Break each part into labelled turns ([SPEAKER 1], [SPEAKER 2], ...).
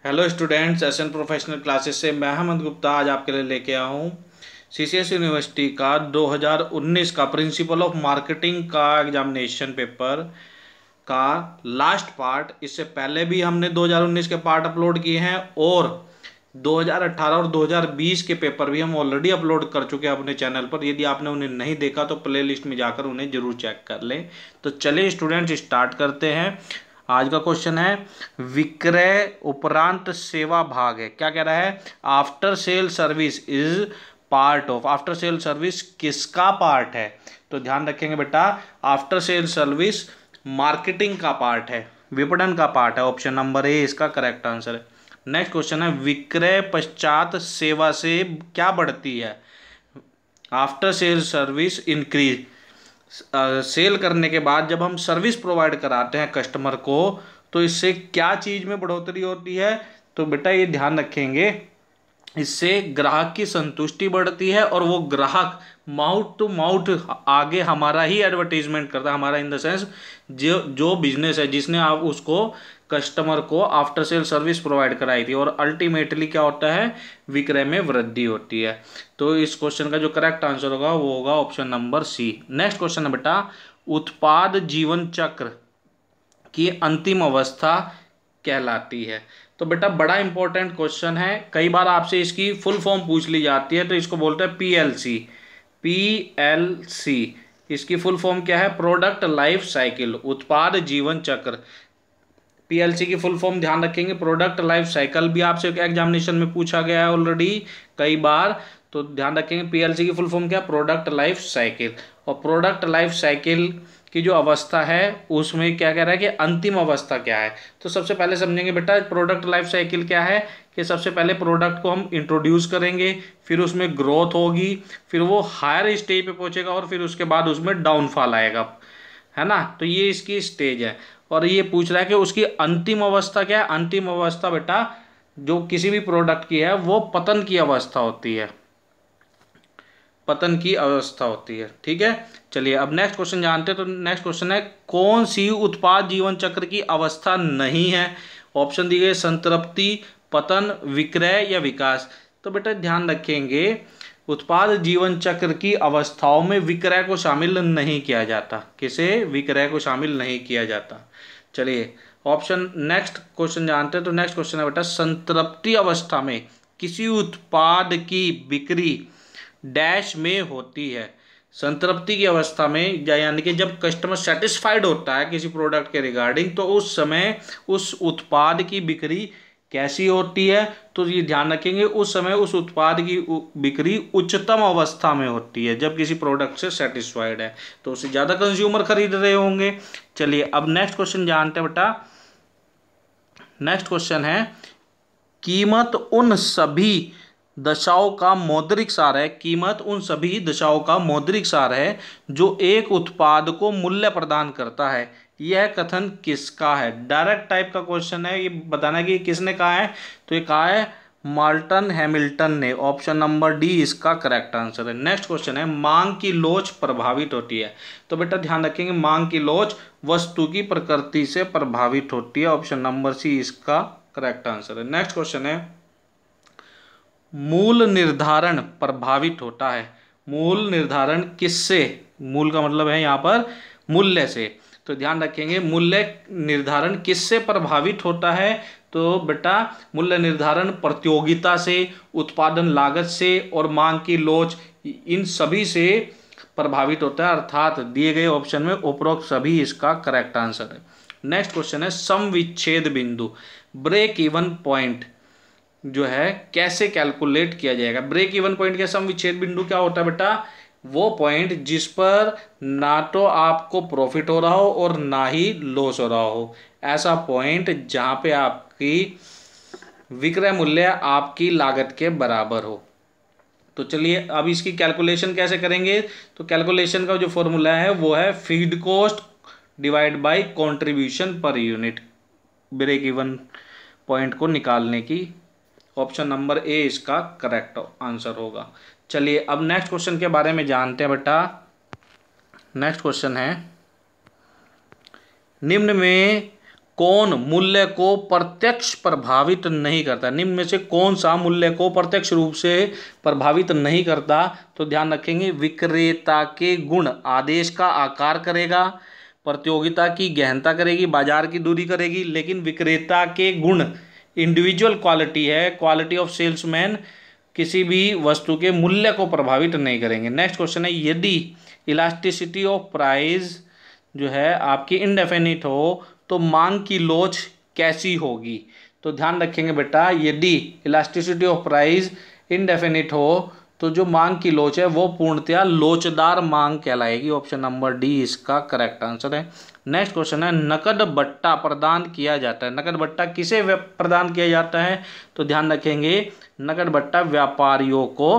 [SPEAKER 1] Hello students, SN professional classes से मैं अहमद गुप्ता आज आपके लिए लेके आया हूँ सीसीएस यूनिवर्सिटी का 2019 का प्रिंसिपल ऑफ मार्केटिंग का एग्जामिनेशन पेपर का लास्ट पार्ट। इससे पहले भी हमने 2019 के पार्ट अपलोड किए हैं और 2018 और 2020 के पेपर भी हम ऑलरेडी अपलोड कर चुके हैं अपने चैनल पर। यदि आपने उन्हें नहीं देखा तो प्लेलिस्ट में जाकर उन्हें जरूर चेक कर लें। तो चलिए स्टूडेंट्स स्टार्ट करते हैं। आज का क्वेश्चन है विक्रय उपरांत सेवा भाग है। क्या कह रहा है? After sale service is part of. After sale service किसका पार्ट है? तो ध्यान रखेंगे बेटा, आफ्टर सेल सर्विस मार्केटिंग का पार्ट है, विपणन का पार्ट है। ऑप्शन नंबर ए इसका करेक्ट आंसर है। नेक्स्ट क्वेश्चन है विक्रय पश्चात सेवा से क्या बढ़ती है? After sale service increase. Sale करने के बाद जब हम सर्विस प्रोवाइड कराते हैं कस्टमर को तो इससे क्या चीज में बढ़ोतरी होती है? तो बेटा ये ध्यान रखेंगे, इससे ग्राहक की संतुष्टि बढ़ती है और वो ग्राहक माउथ टू माउथ आगे हमारा ही एडवर्टीजमेंट करता है। हमारा इन द सेंस जो जो बिजनेस है जिसने आप उसको कस्टमर को आफ्टर सेल सर्विस प्रोवाइड कराई थी, और अल्टीमेटली क्या होता है? विक्रय में वृद्धि होती है। तो इस क्वेश्चन का जो करेक्ट आंसर होगा वो होगा option number C. Next question है बेटा, उत्पाद जीवन चक्र की अंतिम अवस्था कहलाती है। तो बेटा बड़ा इंपॉर्टेंट क्वेश्चन है, कई बार आपसे इसकी फुल फॉर्म पूछ ली जाती है। तो इसको बोलते हैं पीएलसी। पीएलसी इसकी फुल फॉर्म क्या है? प्रोडक्ट लाइफ साइकिल, उत्पाद जीवन चक्र। पीएलसी की फुल फॉर्म ध्यान रखेंगे, प्रोडक्ट लाइफ साइकिल भी आपसे एग्जामिनेशन में पूछा गया है ऑलरेडी कई बार। तो ध्यान रखेंगे पीएलसी की फुल फॉर्म क्या है? Product life cycle. और प्रोडक्ट लाइफ साइकिल की जो अवस्था है उसमें क्या कह रहा है कि अंतिम अवस्था क्या है? तो सबसे पहले समझेंगे बेटा प्रोडक्ट लाइफ साइकिल क्या है, कि सबसे पहले प्रोडक्ट को हम इंट्रोड्यूस करेंगे, फिर उसमें ग्रोथ होगी, फिर वो हायर स्टेज पे पहुंचेगा और फिर उसके बाद उसमें डाउनफॉल आएगा, है ना। तो ये इसकी स्टेज है। और ये पूछ रहा है कि उसकी अंतिम अवस्था क्या है? अंतिम अवस्था बेटा जो किसी भी प्रोडक्ट की है वो पतन की अवस्था होती है, पतन की अवस्था होती है। ठीक है, चलिए अब नेक्स्ट क्वेश्चन जानते हैं। तो नेक्स्ट क्वेश्चन है कौन सी उत्पाद जीवन चक्र की अवस्था नहीं है? ऑप्शन दिए गए संतृप्ति, पतन, विक्रय या विकास। तो बेटा ध्यान रखेंगे उत्पाद जीवन चक्र की अवस्थाओं में विक्रय को शामिल नहीं किया जाता। किसे? विक्रय को शामिल नहीं किया जाता। चलिए ऑप्शन नेक्स्ट क्वेश्चन जानते हैं। तो नेक्स्ट क्वेश्चन है बेटा संतृप्ति अवस्था में किसी उत्पाद की बिक्री डैश में होती है। संतृप्ति की अवस्था में यानी कि जब कस्टमर सेटिस्फाइड होता है किसी प्रोडक्ट के रिगार्डिंग, तो उस समय उस उत्पाद की बिक्री कैसी होती है? तो ये ध्यान रखेंगे उस समय उस उत्पाद की बिक्री उच्चतम अवस्था में होती है। जब किसी प्रोडक्ट से सेटिस्फाइड है तो उससे ज़्यादा कंज्यूमर खरीद रहे होंगे। चलिए अब नेक्स्ट क्वेश्चन जानते हैं बेटा। नेक्स्ट क्वेश्चन है कीमत उन सभी दशाओं का मौद्रिक सार है। कीमत उन सभी दशाओं का मौद्रिक सार है जो एक उत्पाद को मूल्य प्रदान करता है। यह कथन किसका है? डायरेक्ट टाइप का क्वेश्चन है, ये बताना है कि किसने कहा है। तो ये कहा है मार्टन हैमिल्टन ने। ऑप्शन नंबर डी इसका करेक्ट आंसर है। नेक्स्ट क्वेश्चन है मांग की लोच प्रभावित होती है। तो बेटा ध्यान रखेंगे मांग की लोच वस्तु की प्रकृति से प्रभावित होती है। ऑप्शन नंबर सी इसका करेक्ट आंसर है। नेक्स्ट क्वेश्चन है मूल निर्धारण प्रभावित होता है। मूल निर्धारण किससे? मूल का मतलब है यहाँ पर मूल्य से। तो ध्यान रखेंगे मूल्य निर्धारण किससे प्रभावित होता है? तो बेटा मूल्य निर्धारण प्रतियोगिता से, उत्पादन लागत से और मांग की लोच, इन सभी से प्रभावित होता है। अर्थात दिए गए ऑप्शन में उपरोक्त सभी इसका करेक्ट आंसर है। नेक्स्ट क्वेश्चन है सम विच्छेद बिंदु, ब्रेक इवन पॉइंट जो है कैसे कैलकुलेट किया जाएगा? ब्रेक इवन पॉइंट या सम विच्छेद बिंदु क्या होता है बेटा? वो पॉइंट जिस पर ना तो आपको प्रॉफिट हो रहा हो और ना ही लॉस हो रहा हो, ऐसा पॉइंट जहां पे आपकी विक्रय मूल्य आपकी लागत के बराबर हो। तो चलिए अब इसकी कैलकुलेशन कैसे करेंगे? तो कैलकुलेशन का जो फॉर्मूला है वो है feed cost divide by contribution per unit, break even point को निकालने की। ऑप्शन नंबर ए इसका करेक्ट आंसर होगा। चलिए अब नेक्स्ट क्वेश्चन के बारे में जानते हैं बेटा। नेक्स्ट क्वेश्चन है निम्न में कौन मूल्य को प्रत्यक्ष प्रभावित नहीं करता, निम्न में से कौन सा मूल्य को प्रत्यक्ष रूप से प्रभावित नहीं करता, तो ध्यान रखेंगे विक्रेता के गुण आदेश का आकार करेगा, प्रतियोगिता की गहनता करेगी, बाजार की दूरी करेगी, लेकिन विक्रेता के गुण इंडिविजुअल क्वालिटी है, क्वालिटी ऑफ सेल्समैन किसी भी वस्तु के मूल्य को प्रभावित नहीं करेंगे। नेक्स्ट क्वेश्चन है, यदि इलास्टिसिटी ऑफ प्राइस जो है आपकी इनडेफिनिट हो तो मांग की लोच कैसी होगी, तो ध्यान रखेंगे बेटा, यदि इलास्टिसिटी ऑफ प्राइस इनडेफिनिट हो तो जो मांग की लोच है वो पूर्णतया लोचदार मांग कहलाएगी। ऑप्शन नंबर डी इसका करेक्ट आंसर है। नेक्स्ट क्वेश्चन है, नकद बट्टा प्रदान किया जाता है, नकद बट्टा किसे प्रदान किया जाता है, तो ध्यान रखेंगे नकद बट्टा व्यापारियों को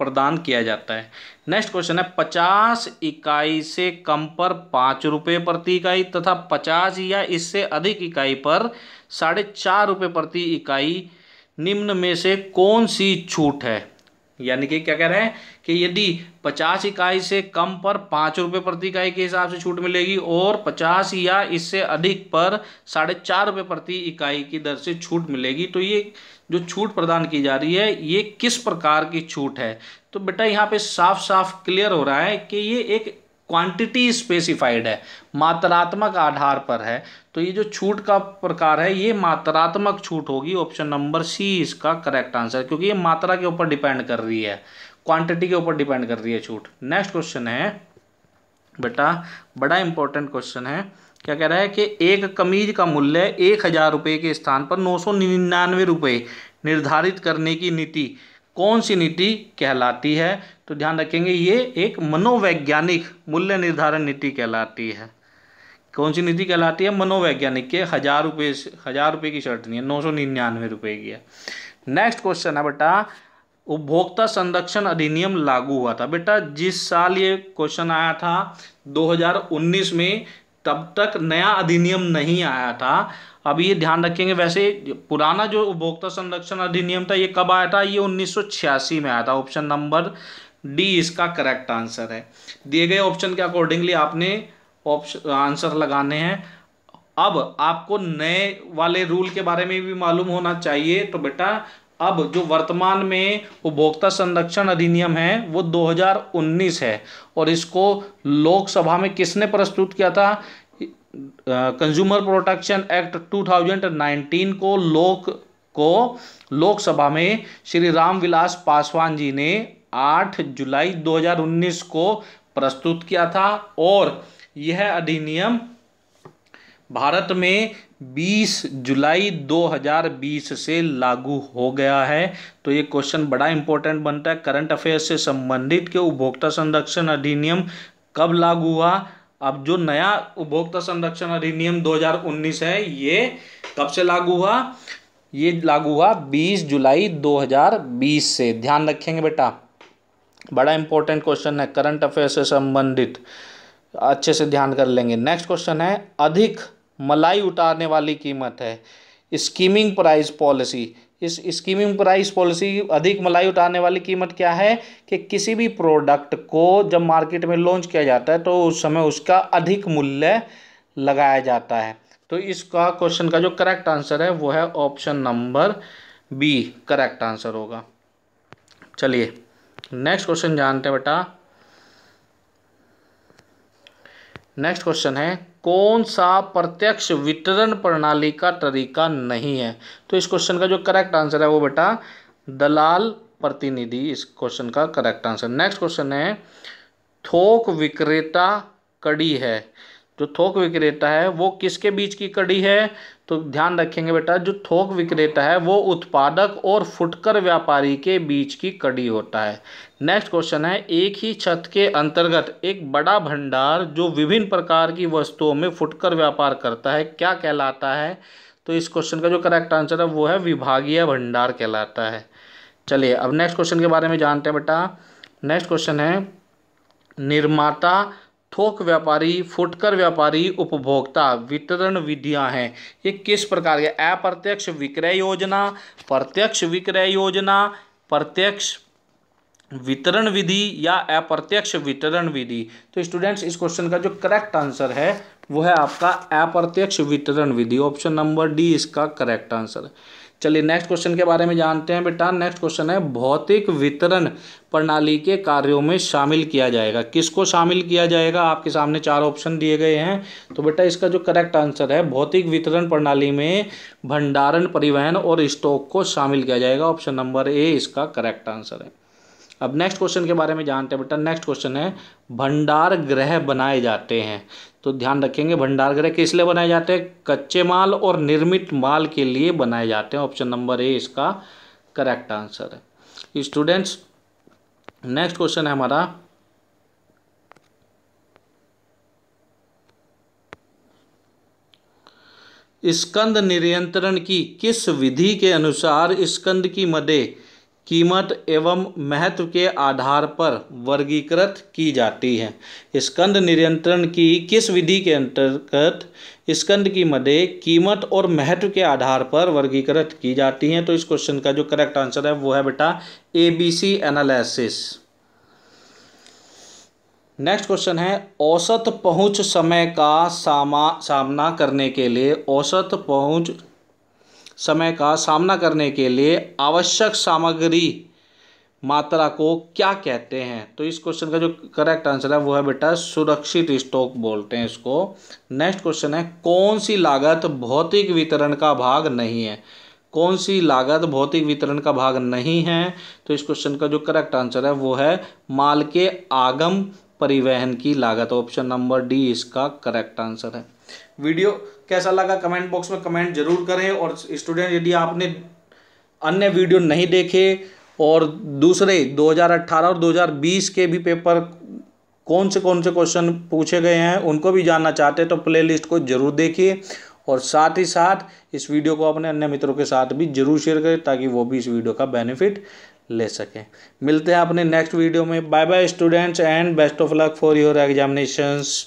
[SPEAKER 1] प्रदान किया जाता है। नेक्स्ट क्वेश्चन है, 50 इकाई से कम पर 5 रुपये प्रति इकाई तथा 50 या इससे अधिक इकाई पर 4.5 रुपये प्रति इकाई निम्न में से कौन सी छूट है, यानी कि क्या कह रहे हैं कि यदि 50 इकाई से कम पर 5 रुपये प्रति इकाई के हिसाब से छूट मिलेगी और 50 या इससे अधिक पर 4.5 रुपये प्रति इकाई की दर से छूट मिलेगी, तो ये जो छूट प्रदान की जा रही है ये किस प्रकार की छूट है, तो बेटा यहाँ पे साफ साफ क्लियर हो रहा है कि ये एक क्वांटिटी स्पेसिफाइड है, मात्रात्मक आधार पर है, तो ये जो छूट का प्रकार है ये मात्रात्मक छूट होगी। ऑप्शन नंबर सी इसका करेक्ट आंसर, क्योंकि ये मात्रा के ऊपर डिपेंड कर रही है, क्वांटिटी के ऊपर डिपेंड कर रही है छूट। नेक्स्ट क्वेश्चन है बेटा, बड़ा इंपॉर्टेंट क्वेश्चन है, क्या कह रहा है कि एक कमीज का मूल्य 1000 रुपये के स्थान पर 999 रुपये निर्धारित करने की नीति कौन सी नीति कहलाती है, तो ध्यान रखेंगे ये एक मनोवैज्ञानिक मूल्य निर्धारण नीति कहलाती है। कौन सी नीति कहलाती है, मनोवैज्ञानिक के 1000 रुपये की शर्ट नहीं है, 999 रुपये की है। नेक्स्ट क्वेश्चन है बेटा, उपभोक्ता संरक्षण अधिनियम लागू हुआ था, बेटा जिस साल ये क्वेश्चन आया था 2019 में, तब तक नया अधिनियम नहीं आया था। अब ये ध्यान रखेंगे, वैसे पुराना जो उपभोक्ता संरक्षण अधिनियम था ये कब आया था, ये 1986 में आया था। ऑप्शन नंबर डी इसका करेक्ट आंसर है। दिए गए ऑप्शन के अकॉर्डिंगली आपने ऑप्शन आंसर लगाने हैं। अब आपको नए वाले रूल के बारे में भी मालूम होना चाहिए, तो बेटा अब जो वर्तमान में उपभोक्ता संरक्षण अधिनियम है वो 2019 है और इसको लोकसभा में किसने प्रस्तुत किया था, कंज्यूमर प्रोटेक्शन एक्ट 2019 को लोकसभा में श्री रामविलास पासवान जी ने 8 जुलाई 2019 को प्रस्तुत किया था और यह अधिनियम भारत में 20 जुलाई 2020 से लागू हो गया है। तो ये क्वेश्चन बड़ा इंपॉर्टेंट बनता है, करंट अफेयर्स से संबंधित कि उपभोक्ता संरक्षण अधिनियम कब लागू हुआ। अब जो नया उपभोक्ता संरक्षण अधिनियम 2019 है ये कब से लागू हुआ, ये लागू हुआ 20 जुलाई 2020 से। ध्यान रखेंगे बेटा, बड़ा इंपॉर्टेंट क्वेश्चन है, करंट अफेयर से संबंधित, अच्छे से ध्यान कर लेंगे। नेक्स्ट क्वेश्चन है, अधिक मलाई उतारने वाली कीमत है स्कीमिंग प्राइस पॉलिसी। इस स्कीमिंग प्राइस पॉलिसी, अधिक मलाई उतारने वाली कीमत क्या है कि किसी भी प्रोडक्ट को जब मार्केट में लॉन्च किया जाता है तो उस समय उसका अधिक मूल्य लगाया जाता है। तो इसका क्वेश्चन का जो करेक्ट आंसर है वो है option number B, correct answer होगा। चलिए नेक्स्ट क्वेश्चन जानते हैं बेटा। नेक्स्ट क्वेश्चन है, कौन सा प्रत्यक्ष वितरण प्रणाली का तरीका नहीं है, तो इस क्वेश्चन का जो करेक्ट आंसर है वो बेटा दलाल प्रतिनिधि, इस क्वेश्चन का करेक्ट आंसर। नेक्स्ट क्वेश्चन है, थोक विक्रेता कड़ी है, जो थोक विक्रेता है वो किसके बीच की कड़ी है, तो ध्यान रखेंगे बेटा जो थोक विक्रेता है वो उत्पादक और फुटकर व्यापारी के बीच की कड़ी होता है। नेक्स्ट क्वेश्चन है, एक ही छत के अंतर्गत एक बड़ा भंडार जो विभिन्न प्रकार की वस्तुओं में फुटकर व्यापार करता है क्या कहलाता है, तो इस क्वेश्चन का जो करेक्ट आंसर है वो है विभागीय भंडार कहलाता है। चलिए अब नेक्स्ट क्वेश्चन के बारे में जानते हैं बेटा। नेक्स्ट क्वेश्चन है, निर्माता, थोक व्यापारी, फुटकर व्यापारी, उपभोक्ता वितरण विधियां हैं, ये किस प्रकार के, अप्रत्यक्ष विक्रय योजना, प्रत्यक्ष विक्रय योजना, प्रत्यक्ष वितरण विधि या अप्रत्यक्ष वितरण विधि। तो स्टूडेंट्स इस क्वेश्चन का जो करेक्ट आंसर है वो है आपका अप्रत्यक्ष वितरण विधि। ऑप्शन नंबर डी इसका करेक्ट आंसर है। चलिए नेक्स्ट क्वेश्चन के बारे में जानते हैं बेटा। नेक्स्ट क्वेश्चन है भौतिक वितरण प्रणाली के कार्यों में शामिल किया जाएगा। किसको शामिल किया जाएगा? आपके सामने चार ऑप्शन दिए गए हैं। तो बेटा इसका जो करेक्ट आंसर है, भौतिक वितरण प्रणाली में भंडारण, परिवहन और स्टॉक को शामिल किया जाएगा। ऑप्शन नंबर ए इसका करेक्ट आंसर है। अब नेक्स्ट क्वेश्चन के बारे में जानते हैं बेटा। नेक्स्ट क्वेश्चन है भंडार गृह बनाए जाते हैं। तो ध्यान रखेंगे, भंडार गृह किस लिए बनाए जाते हैं? कच्चे माल और निर्मित माल के लिए बनाए जाते हैं। ऑप्शन नंबर ए इसका करेक्ट आंसर है। स्टूडेंट्स नेक्स्ट क्वेश्चन है हमारा स्कंद नियंत्रण की किस विधि के अनुसार स्कंद की मदें कीमत एवं महत्व के आधार पर वर्गीकृत की जाती है। स्कंद नियंत्रण की किस विधि के अंतर्गत स्कंद की मदें कीमत और महत्व के आधार पर वर्गीकृत की जाती हैं? तो इस क्वेश्चन का जो करेक्ट आंसर है वो है बेटा ABC एनालिसिस। नेक्स्ट क्वेश्चन है औसत पहुंच समय का सामना करने के लिए समय का सामना करने के लिए आवश्यक सामग्री मात्रा को क्या कहते हैं? तो इस क्वेश्चन का जो करेक्ट आंसर है वो है बेटा सुरक्षित स्टॉक बोलते हैं इसको। नेक्स्ट क्वेश्चन है कौन सी लागत भौतिक वितरण का भाग नहीं है? कौन सी लागत भौतिक वितरण का भाग नहीं है? तो इस क्वेश्चन का जो करेक्ट आंसर है वो है माल के आगम परिवहन की लागत। ऑप्शन नंबर डी इसका करेक्ट आंसर है। वीडियो कैसा लगा कमेंट बॉक्स में कमेंट जरूर करें। और स्टूडेंट यदि आपने अन्य वीडियो नहीं देखे और दूसरे 2018 और 2020 के भी पेपर कौन से क्वेश्चन पूछे गए हैं उनको भी जानना चाहते हैं तो प्लेलिस्ट को जरूर देखिए। और साथ ही साथ इस वीडियो को अपने अन्य मित्रों के साथ भी जरूर शेयर करें ताकि वो भी इस वीडियो का बेनिफिट ले सकें। मिलते हैं अपने नेक्स्ट वीडियो में। Bye bye students and best of luck for your examinations.